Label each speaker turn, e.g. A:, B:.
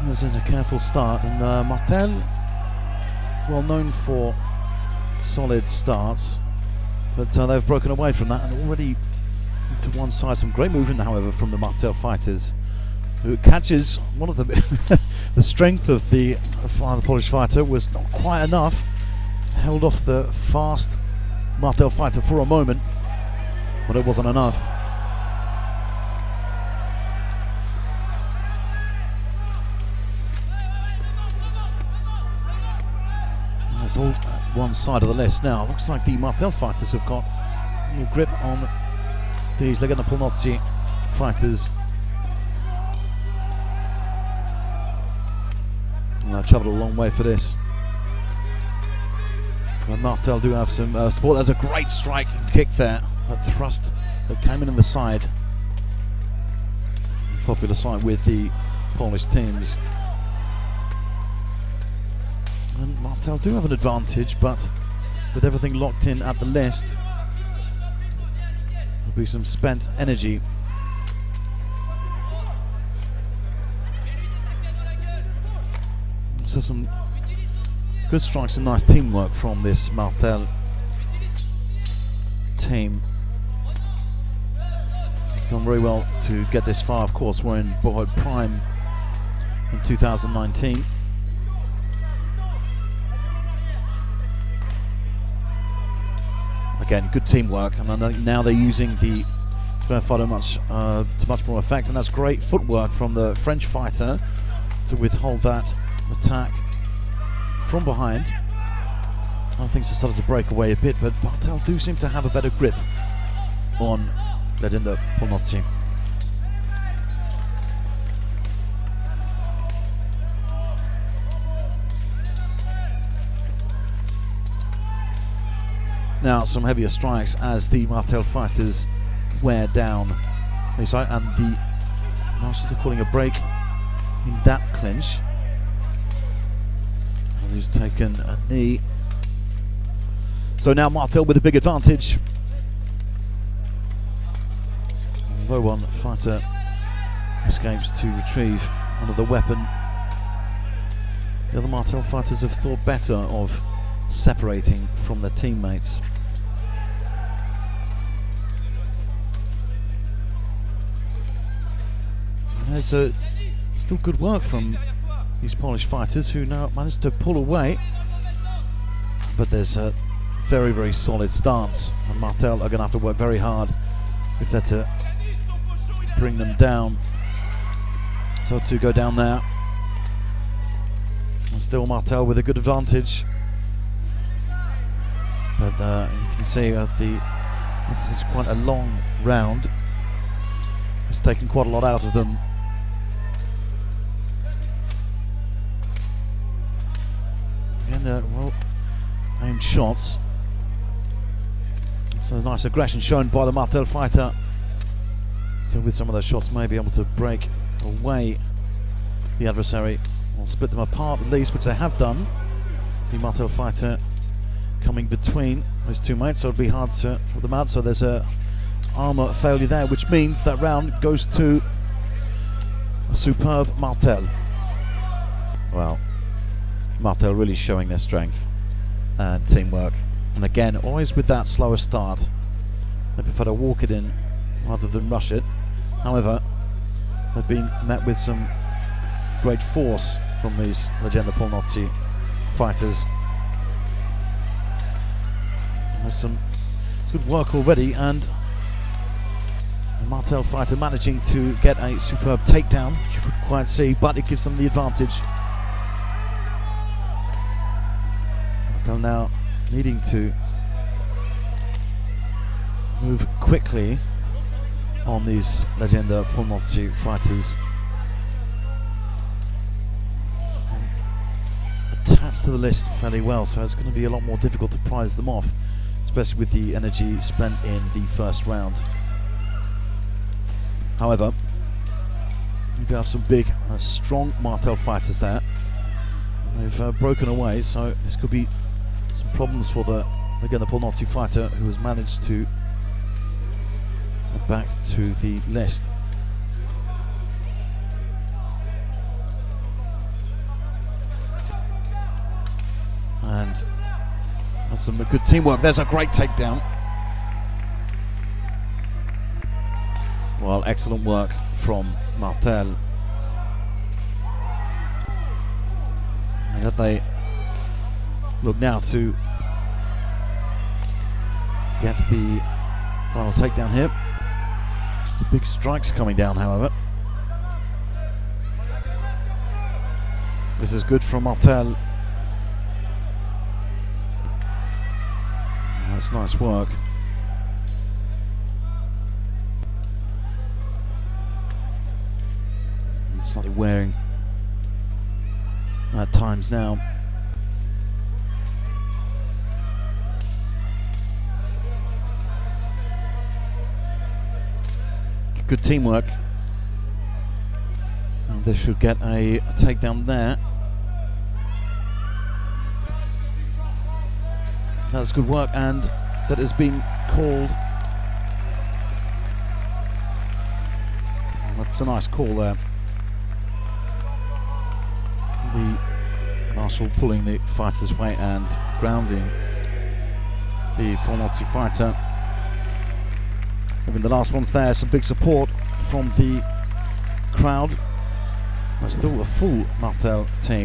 A: There's a careful start, and Martel, well known for solid starts, but they've broken away from that and already to one side. Some great movement, however, from the Martel fighters, who catches one of the the strength of the Polish fighter was not quite enough. Held off the fast Martel fighter for a moment, but it wasn't enough. It's all at one side of the list now. Looks like the Martel fighters have got a grip on these Legenda Polnocy fighters. And they've travelled a long way for this. And Martel do have some support. There's a great strike and kick there. That thrust that came in the side. Popular side with the Polish teams. And Martel do have an advantage, but with everything locked in at the list, there'll be some spent energy. So some good strikes and nice teamwork from this Martel team. They've done very well to get this far. Of course, we're in Buhurt Prime in 2019. Again, good teamwork, and I know now they're using the spare fighter to much more effect, and that's great footwork from the French fighter to withhold that attack from behind. Things have started to break away a bit, but Martel do seem to have a better grip on Legenda Polnocy. Now some heavier strikes as the Martel fighters wear down. And the Marshals are calling a break in that clinch. And he's taken a knee. So now Martel with a big advantage. Although one fighter escapes to retrieve another weapon, the other Martel fighters have thought better of separating from their teammates. There's still good work from these Polish fighters who now managed to pull away, but there's a very, very solid stance, and Martel are going to have to work very hard if they're to bring them down. So to go down there, and still Martel with a good advantage, but you can see this is quite a long round. It's taken quite a lot out of them. Again, well aimed shots. So nice aggression shown by the Martel fighter. So with some of those shots, may be able to break away the adversary, or split them apart at least, which they have done. The Martel fighter coming between those two mates, so it'll be hard to put them out. So there's a armor failure there, which means that round goes to a superb Martel. Well, Martel really showing their strength and teamwork, and again always with that slower start. They prefer to walk it in rather than rush it. However, they've been met with some great force from these Legenda Polnocy fighters. And there's some good work already, and the Martel fighter managing to get a superb takedown, which you couldn't quite see, but it gives them the advantage. Martel now needing to move quickly on these Legenda Polnocy fighters. Attached to the list fairly well, so it's going to be a lot more difficult to prize them off, especially with the energy spent in the first round. However, you do have some big, strong Martel fighters there. They've broken away, so this could be some problems for the Legenda Polnocy fighter, who has managed to get back to the list. some good teamwork. There's a great takedown. Well, excellent work from Martel. And they look now to get the final takedown here. Big strikes coming down, however. This is good from Martel. That's nice work. He's slightly wearing at times now. Good teamwork. And they should get a takedown there. That's good work, and that has been called. That's a nice call there. The marshal pulling the fighter's way and grounding the Polnocy fighter. Even the last one's there, some big support from the crowd. There's still a full Martel team.